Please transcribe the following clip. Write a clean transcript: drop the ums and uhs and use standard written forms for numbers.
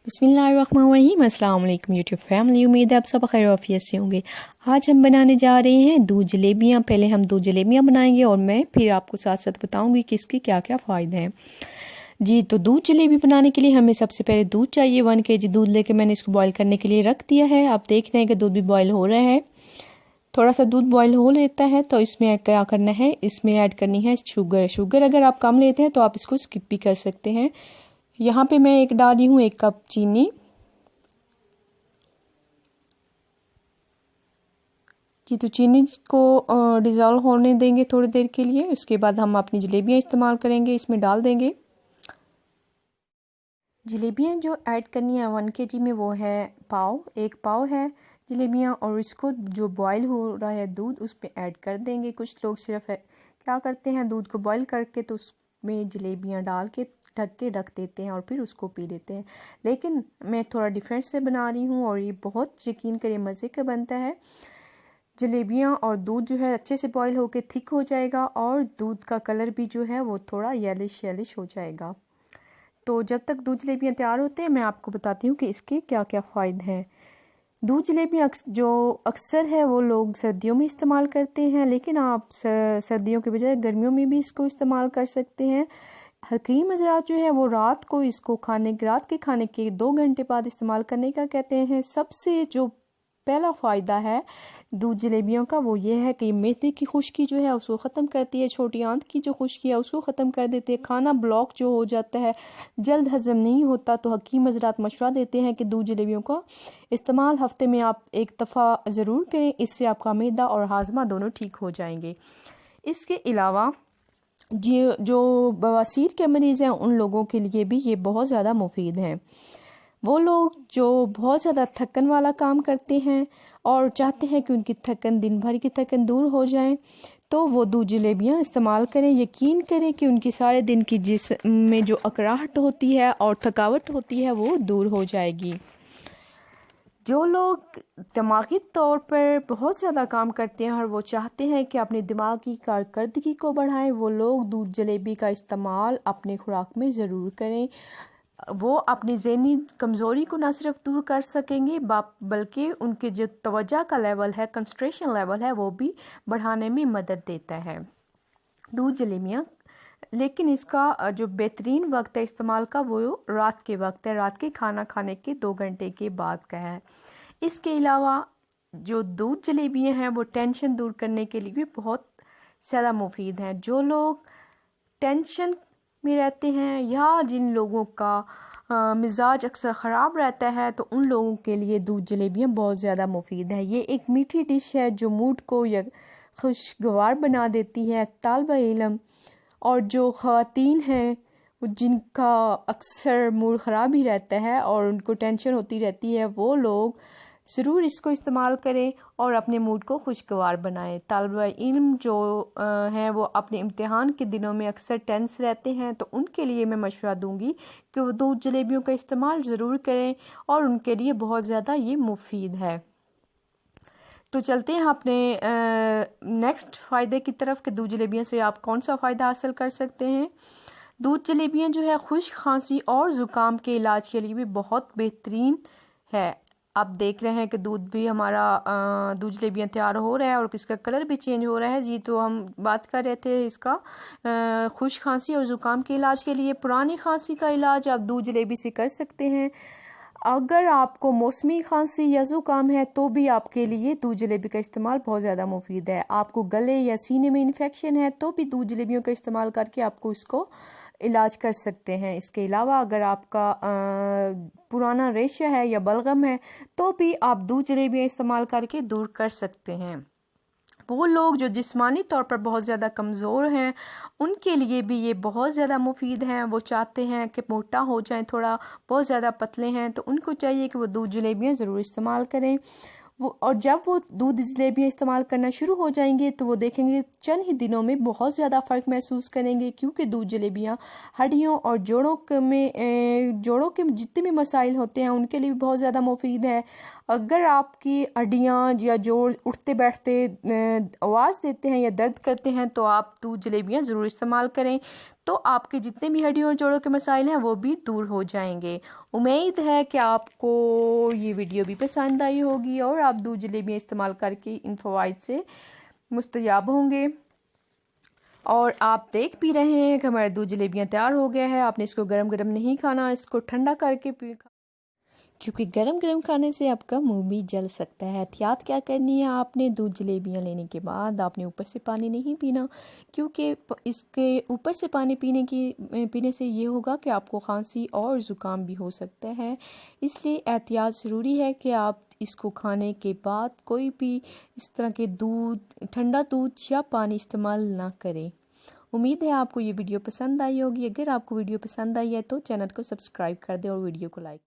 बिस्मिल्लाहिर्रहमानिर्रहीम। अस्सलाम वालेकुम यूट्यूब फैमिली, उम्मीद है आप सब खैर आफियत से होंगे। आज हम बनाने जा रहे हैं दूध जलेबियाँ। पहले हम दूध जलेबियाँ बनाएंगे और मैं फिर आपको साथ साथ बताऊंगी कि इसके क्या क्या फ़ायदे हैं। जी, तो दूध जलेबी बनाने के लिए हमें सबसे पहले दूध चाहिए। 1 kg दूध लेके मैंने इसको बॉईल करने के लिए रख दिया है। आप देख रहे हैं कि दूध भी बॉईल हो रहा है। थोड़ा सा दूध बॉईल हो लेता है तो इसमें क्या करना है, इसमें ऐड करनी है शुगर अगर आप कम लेते हैं तो आप इसको स्किप भी कर सकते हैं। यहाँ पे मैं डाल रही हूँ 1 कप चीनी। जी, तो चीनी को डिज़ोल्व होने देंगे थोड़ी देर के लिए। उसके बाद हम अपनी जलेबियाँ इस्तेमाल करेंगे, इसमें डाल देंगे। जलेबियाँ जो ऐड करनी है 1 kg में वो है एक पाव है जलेबियाँ, और इसको जो बॉईल हो रहा है दूध उस पर ऐड कर देंगे। कुछ लोग सिर्फ क्या करते हैं, दूध को बॉईल करके तो उसमें जलेबियाँ डाल के ढक के रख देते हैं और फिर उसको पी लेते हैं। लेकिन मैं थोड़ा डिफरेंट से बना रही हूँ और ये बहुत यकीन करिए मज़े का बनता है। जलेबियाँ और दूध जो है अच्छे से बॉईल होके थिक हो जाएगा और दूध का कलर भी जो है वो थोड़ा येलिश हो जाएगा। तो जब तक दूध जलेबियाँ तैयार होते हैं मैं आपको बताती हूँ कि इसके क्या क्या फ़ायदे हैं। दूध जलेबियाँ जो अक्सर है वो लोग सर्दियों में इस्तेमाल करते हैं, लेकिन आप सर्दियों के बजाय गर्मियों में भी इसको इस्तेमाल कर सकते हैं। हकीम हज़रात जो है वो रात के खाने के 2 घंटे बाद इस्तेमाल करने का कहते हैं। सबसे जो पहला फ़ायदा है दूध जलेबियों का वो ये है कि मैदे की खुश्की जो है उसको ख़त्म करती है। छोटी आंत की जो खुश्की है उसको ख़त्म कर देती है। खाना ब्लॉक जो हो जाता है, जल्द हज़म नहीं होता, तो हकीम हज़रात मशवरा देते हैं कि दूध जलेबियों का इस्तेमाल हफ्ते में आप 1 दफ़ा ज़रूर करें। इससे आपका मैदा और हाजमा दोनों ठीक हो जाएंगे। इसके अलावा जो बवासीर के मरीज़ हैं उन लोगों के लिए भी ये बहुत ज़्यादा मुफीद हैं। वो लोग जो बहुत ज़्यादा थकन वाला काम करते हैं और चाहते हैं कि उनकी थकन, दिन भर की थकन दूर हो जाए, तो वो दूध जलेबियाँ इस्तेमाल करें। यकीन करें कि उनकी सारे दिन की जिस्म में जो अकड़ाहट होती है और थकावट होती है वो दूर हो जाएगी। जो लोग दिमागी तौर पर बहुत ज़्यादा काम करते हैं और वो चाहते हैं कि अपने दिमाग की कारकर्दगी को बढ़ाएं, वो लोग दूध जलेबी का इस्तेमाल अपने खुराक में ज़रूर करें। वो अपनी ज़हनी कमज़ोरी को न सिर्फ दूर कर सकेंगे बल्कि उनके जो तवज्जो का लेवल है, कंसंट्रेशन लेवल है, वो भी बढ़ाने में मदद देता है दूध जलेबियाँ। लेकिन इसका जो बेहतरीन वक्त है इस्तेमाल का वो रात के वक्त है, रात के खाना खाने के 2 घंटे के बाद का है। इसके अलावा जो दूध जलेबियाँ हैं वो टेंशन दूर करने के लिए भी बहुत ज़्यादा मुफीद हैं। जो लोग टेंशन में रहते हैं या जिन लोगों का मिजाज अक्सर ख़राब रहता है तो उन लोगों के लिए दूध जलेबियाँ बहुत ज़्यादा मुफीद है। ये एक मीठी डिश है जो मूड को खुशगवार बना देती है। तालिबा इल्म और जो ख़वातीन हैं जिनका अक्सर मूड ख़राब ही रहता है और उनको टेंशन होती रहती है, वो लोग ज़रूर इसको इस्तेमाल करें और अपने मूड को खुशगवार बनाएं। तालिबा इल्म जो हैं वो अपने इम्तिहान के दिनों में अक्सर टेंस रहते हैं, तो उनके लिए मैं मशवरा दूंगी कि वो दूध जलेबियों का इस्तेमाल ज़रूर करें और उनके लिए बहुत ज़्यादा ये मुफीद है। तो चलते हैं अपने नेक्स्ट फ़ायदे की तरफ कि दूध जलेबियों से आप कौन सा फ़ायदा हासिल कर सकते हैं। दूध जलेबियाँ जो है खुश्क खांसी और ज़ुकाम के इलाज के लिए भी बहुत बेहतरीन है। आप देख रहे हैं कि दूध दूध जलेबियाँ तैयार हो रहा है और इसका कलर भी चेंज हो रहा है। जी, तो हम बात कर रहे थे इसका खुश्क खांसी और ज़ुकाम के इलाज के लिए। पुरानी खांसी का इलाज आप दूध जलेबी से कर सकते हैं। अगर आपको मौसमी खांसी या ज़ुकाम है तो भी आपके लिए दूध जलेबी का इस्तेमाल बहुत ज़्यादा मुफीद है। आपको गले या सीने में इन्फेक्शन है तो भी दूध जलेबियों का इस्तेमाल करके आपको इसको इलाज कर सकते हैं। इसके अलावा अगर आपका पुराना रेशा है या बलगम है तो भी आप दूध जलेबियाँ इस्तेमाल करके दूर कर सकते हैं। वो लोग जो जिस्मानी तौर पर बहुत ज़्यादा कमज़ोर हैं उनके लिए भी ये बहुत ज़्यादा मुफीद हैं। वो चाहते हैं कि मोटा हो जाएं, थोड़ा बहुत ज़्यादा पतले हैं, तो उनको चाहिए कि वो दूध जलेबियाँ ज़रूर इस्तेमाल करें। और जब वो दूध जलेबियाँ इस्तेमाल करना शुरू हो जाएंगे तो वो देखेंगे चंद ही दिनों में बहुत ज़्यादा फ़र्क महसूस करेंगे, क्योंकि दूध जलेबियाँ हड्डियों और जोड़ों के जितने भी मसाइल होते हैं उनके लिए भी बहुत ज़्यादा मुफीद है। अगर आपकी हड्डियाँ या जोड़ उठते बैठते आवाज़ देते हैं या दर्द करते हैं तो आप दूध जलेबियाँ ज़रूर इस्तेमाल करें। तो आपके जितने भी हड्डियों और जोड़ों के मसाइल हैं वो भी दूर हो जाएंगे। उम्मीद है कि आपको ये वीडियो भी पसंद आई होगी और आप दूध जलेबियाँ इस्तेमाल करके इन फ़वाइद से मुस्तयाब होंगे। और आप देख भी रहे हैं कि हमारे दूध जलेबियाँ तैयार हो गया है। आपने इसको गरम गरम नहीं खाना, इसको ठंडा करके क्योंकि गरम गरम खाने से आपका मुंह भी जल सकता है। एहतियात क्या करनी है, आपने दूध जलेबियाँ लेने के बाद आपने ऊपर से पानी नहीं पीना, क्योंकि इसके ऊपर से पानी पीने से ये होगा कि आपको खांसी और ज़ुकाम भी हो सकता है। इसलिए एहतियात ज़रूरी है कि आप इसको खाने के बाद कोई भी इस तरह के ठंडा दूध या पानी इस्तेमाल ना करें। उम्मीद है आपको ये वीडियो पसंद आई होगी। अगर आपको वीडियो पसंद आई है तो चैनल को सब्सक्राइब कर दें और वीडियो को लाइक